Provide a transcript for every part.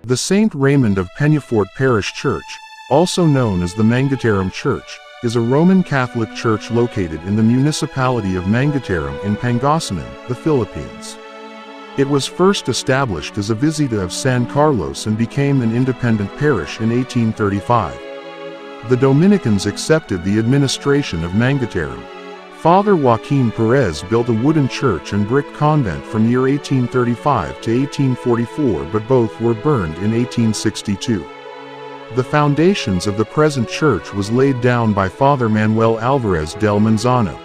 The St. Raymond of Peñafort Parish Church, also known as the Mangateram Church, is a Roman Catholic church located in the municipality of Mangateram in Pangasinan, the Philippines. It was first established as a visita of San Carlos and became an independent parish in 1835. The Dominicans accepted the administration of Mangateram. Father Joaquin Perez built a wooden church and brick convent from year 1835 to 1844, but both were burned in 1862. The foundations of the present church was laid down by Father Manuel Alvarez del Manzano.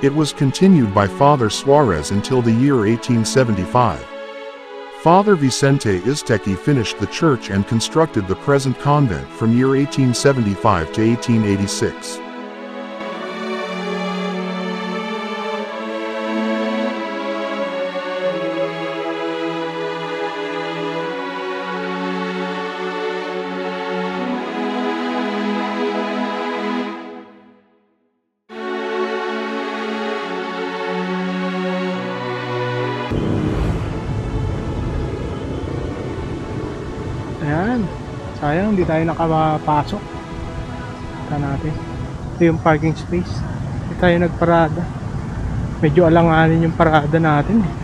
It was continued by Father Suarez until the year 1875. Father Vicente Iztequi finished the church and constructed the present convent from year 1875 to 1886. Ayan, sayang hindi tayo nakapasok. Ito natin. Ito yung parking space. Hindi tayo nagparada. Medyo alanganin yung parada natin eh.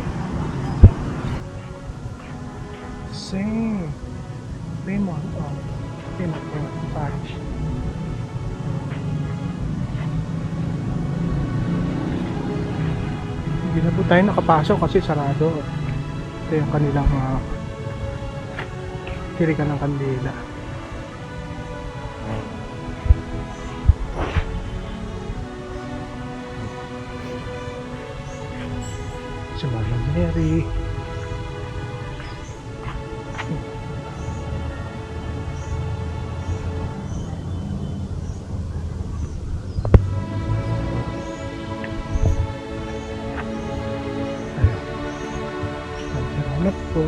Same. Raymond. Oh. Raymond Parish. Hindi na po tayo nakapasok kasi sarado. Ito yung kanilang tirikan ng kandila. Si Madam Mary. Salamat po.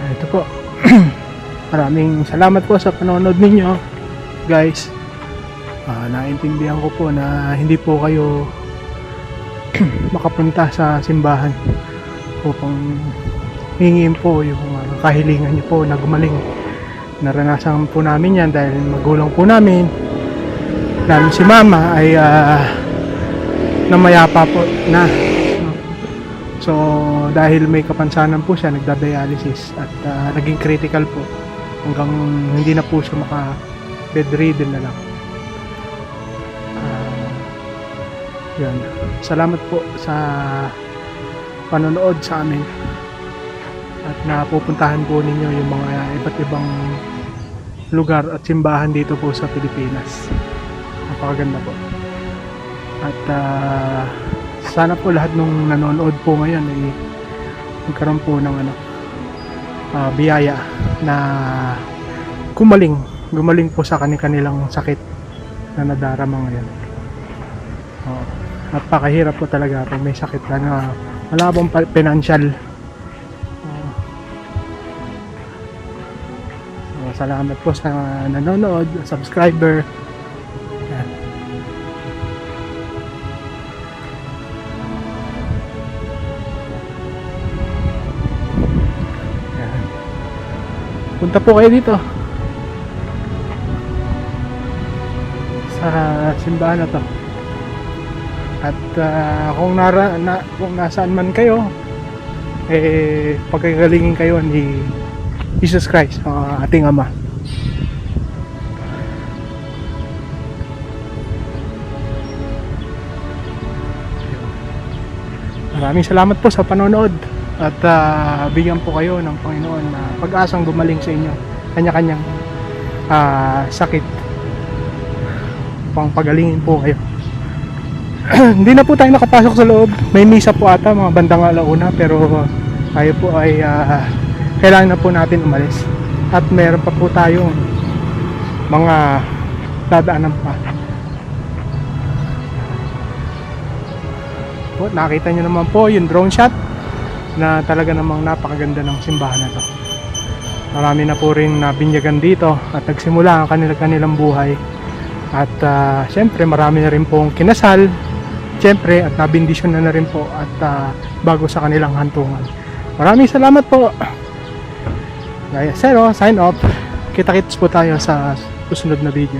Ito po. Maraming salamat po sa panonood ninyo, guys. Naintindihan ko po na hindi po kayo makapunta sa simbahan upang hingin po yung kahilingan nyo po na gumaling. Naranasan po namin yan dahil magulang po namin si mama ay namayapa po na. So dahil may kapansanan po siya, nagda-dialysis at naging critical po hanggang hindi na po siya bedridden na lang. Yan. Salamat po sa panonood sa amin at napupuntahan po ninyo yung mga iba't ibang lugar at simbahan dito po sa Pilipinas. Napakaganda po. At sana po lahat nung nanonood po ngayon ay magkaroon po ng biyaya na gumaling po sa kanilang sakit na nadarama ngayon. Napakahirap po talaga pag may sakit na wala pong financial. Salamat po sa nanonood, subscriber. Yan. Punta po kayo dito sa simbahan na to. At kung nasaan man kayo, pagkagalingin kayo ni Jesus Christ, ating Ama. Maraming salamat po sa panonood at bigyan po kayo ng Panginoon na pag-asang gumaling sa inyo kanya-kanyang sakit, pang pagalingin po kayo. Hindi na po tayo nakapasok sa loob. May misa po ata mga bandang alauna, pero tayo po ay kailangan na po natin umalis. At meron pa po tayong mga dadaanan pa. Po, nakita nyo naman po yung drone shot na talaga namang napakaganda ng simbahan na to. Marami na po rin nabinyagan dito at nagsimula ang kanilang buhay. At syempre marami na rin pong kinasal, syempre, at nabindisyon na rin po at bago sa kanilang hantungan. Maraming salamat po. Gaya Zero, sign off. Kita-kits po tayo sa susunod na video.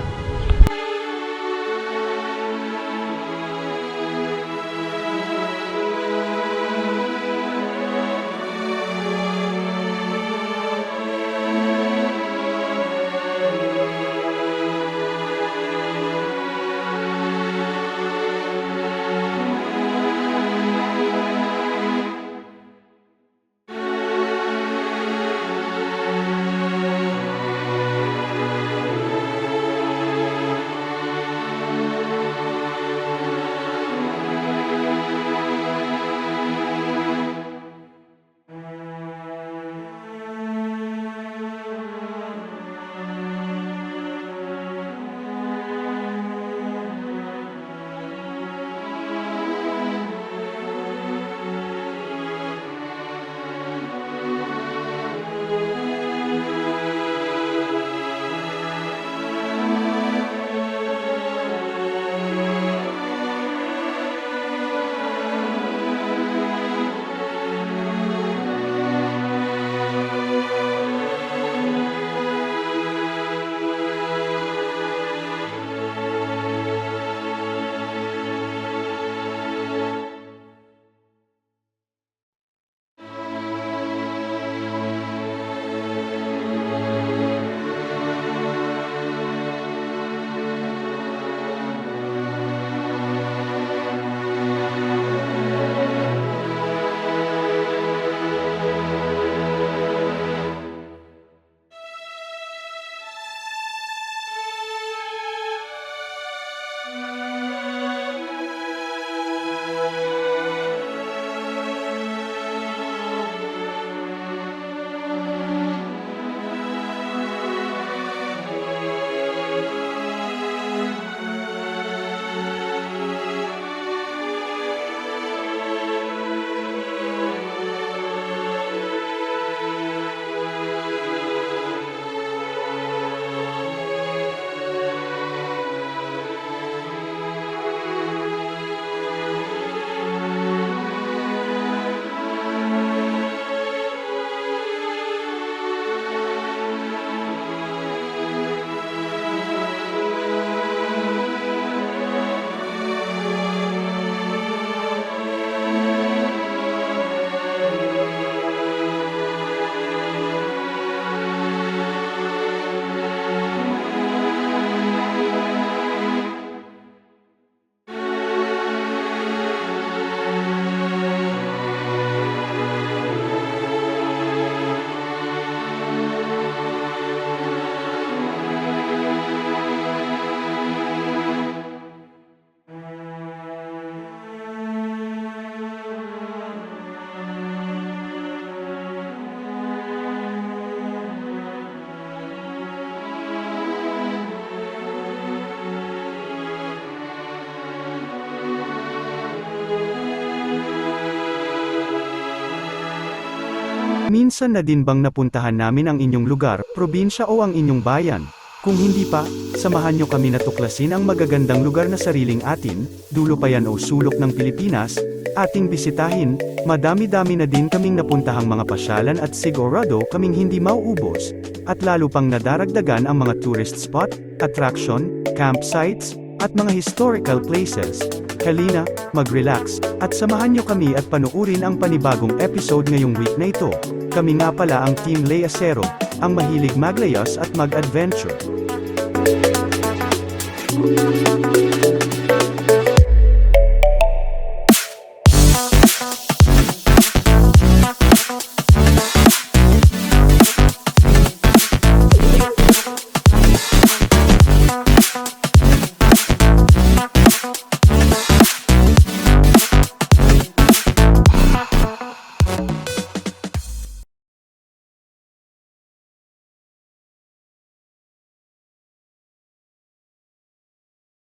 Minsan na din bang napuntahan namin ang inyong lugar, probinsya o ang inyong bayan? Kung hindi pa, samahan nyo kami na tuklasin ang magagandang lugar na sariling atin, dulo pa yan o sulok ng Pilipinas, ating bisitahin. Madami-dami na din kaming napuntahang mga pasyalan at sigurado kaming hindi mauubos, at lalo pang nadaragdagan ang mga tourist spot, attraction, campsites, at mga historical places. Halina, mag-relax, at samahan nyo kami at panuurin ang panibagong episode ngayong week na ito. Kami nga pala ang Team Lea Zero, ang mahilig maglayas at mag-adventure.